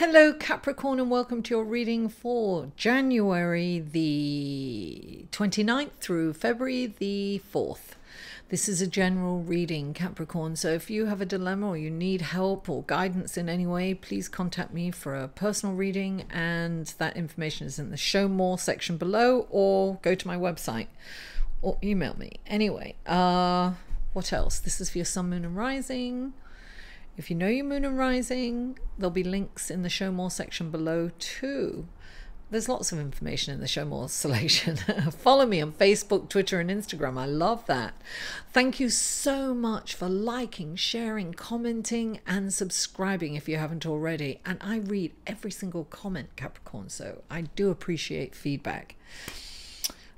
Hello Capricorn, and welcome to your reading for January the 29th through February the 4th. This is a general reading, Capricorn, so if you have a dilemma or you need help or guidance in any way, please contact me for a personal reading, and that information is in the show more section below, or go to my website or email me. Anyway, what else? This is for your sun, moon and rising. If you know your moon and rising, there'll be links in the show more section below too. There's lots of information in the show more selection. Follow me on Facebook, Twitter and Instagram. I love that. Thank you so much for liking, sharing, commenting and subscribing if you haven't already. And I read every single comment, Capricorn, so I do appreciate feedback.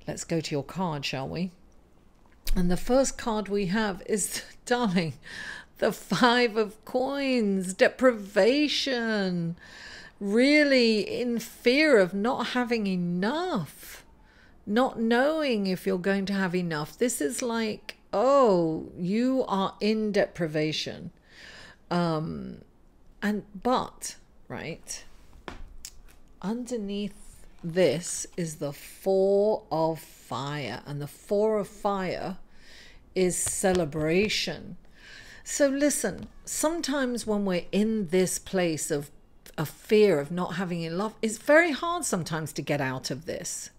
Let's go to your card, shall we? And the first card we have is, darling, the Five of Coins, deprivation, really in fear of not having enough, not knowing if you're going to have enough. This is like, oh, you are in deprivation. But, right, underneath this is the Four of Fire, and the Four of Fire is celebration. So listen, sometimes when we're in this place of a fear of not having enough, it's very hard sometimes to get out of this,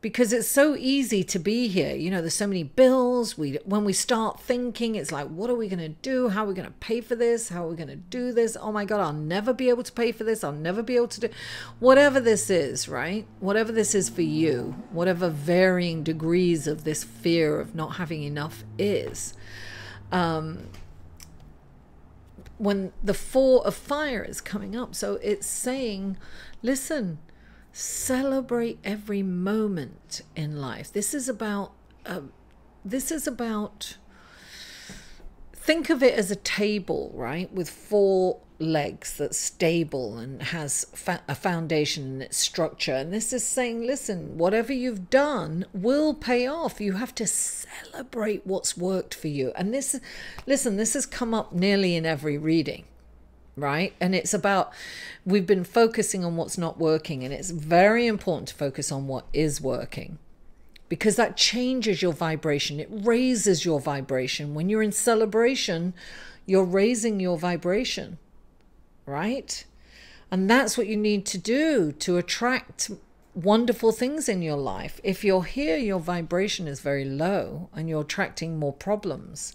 because it's so easy to be here. You know, there's so many bills. When we start thinking, it's like, what are we going to do? How are we going to pay for this? How are we going to do this? Oh my God, I'll never be able to pay for this. I'll never be able to do whatever this is, right? Whatever this is for you, whatever varying degrees of this fear of not having enough is. When the Four of Fire is coming up, so it's saying, listen, celebrate every moment in life. This is about think of it as a table, right, with four legs that's stable and has a foundation in its structure. And this is saying, listen, whatever you've done will pay off. You have to celebrate what's worked for you. And this, listen, this has come up nearly in every reading, right? And it's about, we've been focusing on what's not working, and it's very important to focus on what is working, because that changes your vibration. It raises your vibration. When you're in celebration, you're raising your vibration, right? And that's what you need to do to attract wonderful things in your life. If you're here, your vibration is very low and you're attracting more problems.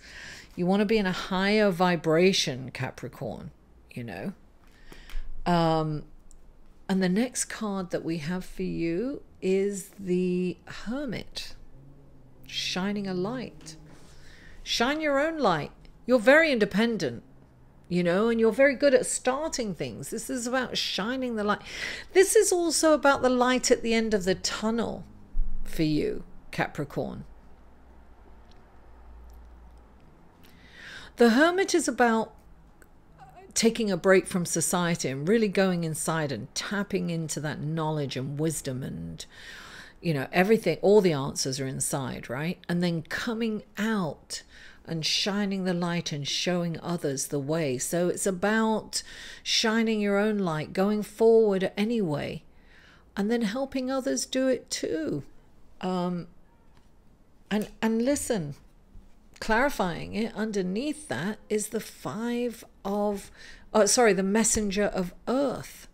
You want to be in a higher vibration, Capricorn, you know. And the next card that we have for you is the Hermit, shining a light. Shine your own light. You're very independent, you know, and you're very good at starting things. This is about shining the light. This is also about the light at the end of the tunnel for you, Capricorn. The Hermit is about taking a break from society and really going inside and tapping into that knowledge and wisdom, and, you know, everything, all the answers are inside, right? And then coming out and shining the light and showing others the way. So it's about shining your own light, going forward anyway, and then helping others do it too. And listen, clarifying it, underneath that is the Five of, the Messenger of Earth,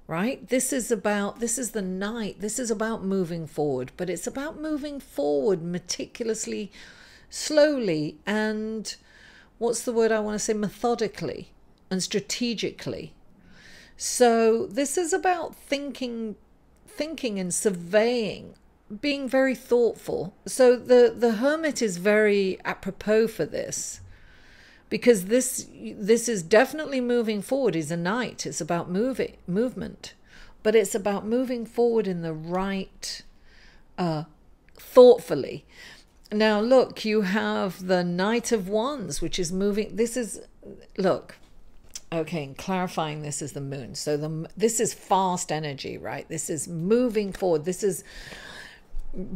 right? This is the Knight. This is about moving forward, but it's about moving forward meticulously, slowly, and what's the word I want to say, methodically and strategically. So this is about thinking and surveying, being very thoughtful. So the Hermit is very apropos for this, because this is definitely moving forward. He's a knight. It's about movement, but it's about moving forward in the right, thoughtfully. Now look, you have the Knight of Wands, which is moving. This is, look, okay, and clarifying, this is the moon. So this is fast energy, right? This is moving forward. This is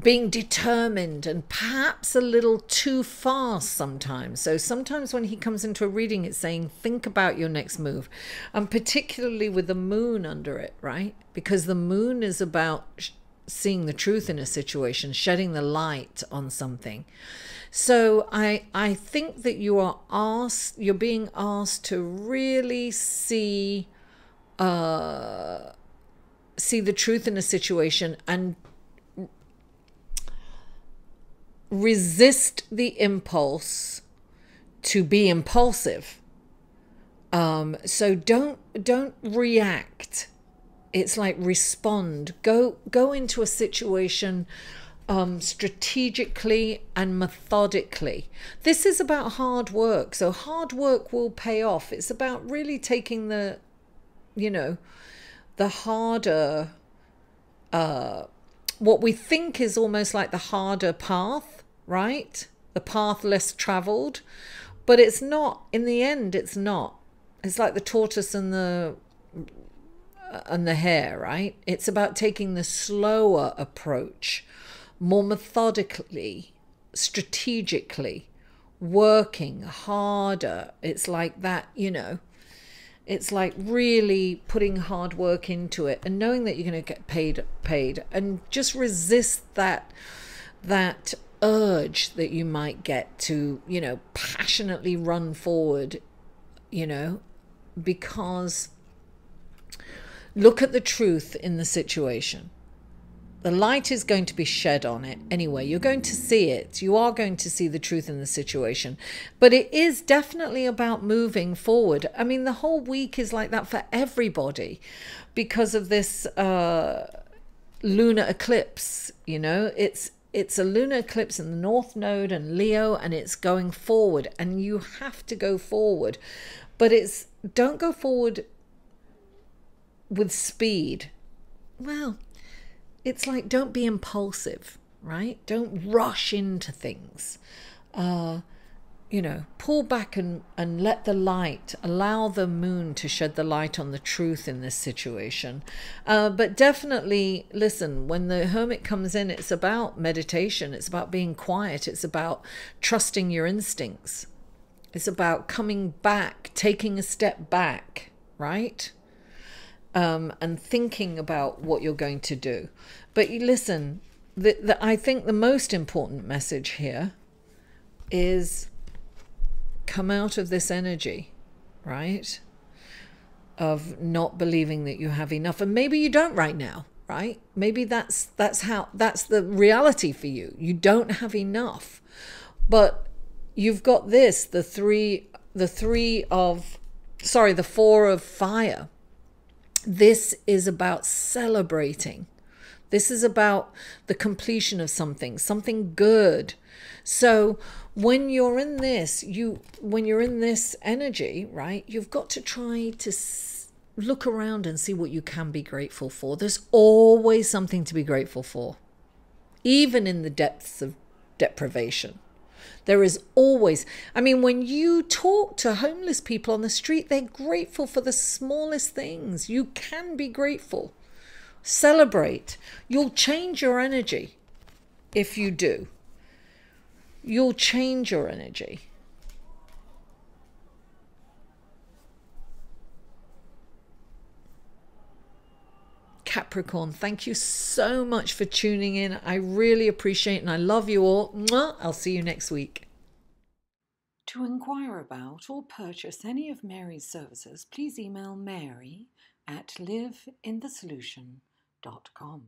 being determined and perhaps a little too fast sometimes. So sometimes when he comes into a reading, it's saying, think about your next move. And particularly with the moon under it, right? Because the moon is about seeing the truth in a situation, shedding the light on something. So I think that you're being asked to really see the truth in a situation and resist the impulse to be impulsive. So don't react. It's like respond. Go into a situation strategically and methodically. This is about hard work. So hard work will pay off. It's about really taking the harder, what we think is almost like the harder path, right? The path less traveled, but it's not. In the end, it's not. It's like the tortoise and the hare, right? It's about taking the slower approach, more methodically, strategically, working harder. It's like that, it's like really putting hard work into it and knowing that you're going to get paid, and just resist that urge that you might get to, passionately run forward, because look at the truth in the situation. The light is going to be shed on it anyway. You're going to see it. You are going to see the truth in the situation. But it is definitely about moving forward. I mean, the whole week is like that for everybody because of this lunar eclipse. It's a lunar eclipse in the North Node and Leo, and it's going forward. And you have to go forward. But don't go forward with speed. Well, it's like, don't be impulsive, right? Don't rush into things. Pull back and let the light, allow the moon to shed the light on the truth in this situation. But definitely, listen, when the hermit comes in, it's about meditation. It's about being quiet. It's about trusting your instincts. It's about coming back, taking a step back, right? And thinking about what you're going to do. But listen, I think the most important message here is come out of this energy, right? Of not believing that you have enough. And maybe you don't right now, right? Maybe that's the reality for you. You don't have enough. But you've got this, the four of fire. This is about celebrating. This is about the completion of something good. So when you're in this, energy, right, you've got to try to look around and see what you can be grateful for. There's always something to be grateful for, even in the depths of deprivation. There is always, when you talk to homeless people on the street, they're grateful for the smallest things. You can be grateful. Celebrate. You'll change your energy if you do. You'll change your energy. Capricorn, thank you so much for tuning in. I really appreciate it and I love you all. Mwah! I'll see you next week. To inquire about or purchase any of Mary's services, please email mary@liveinthesolution.com.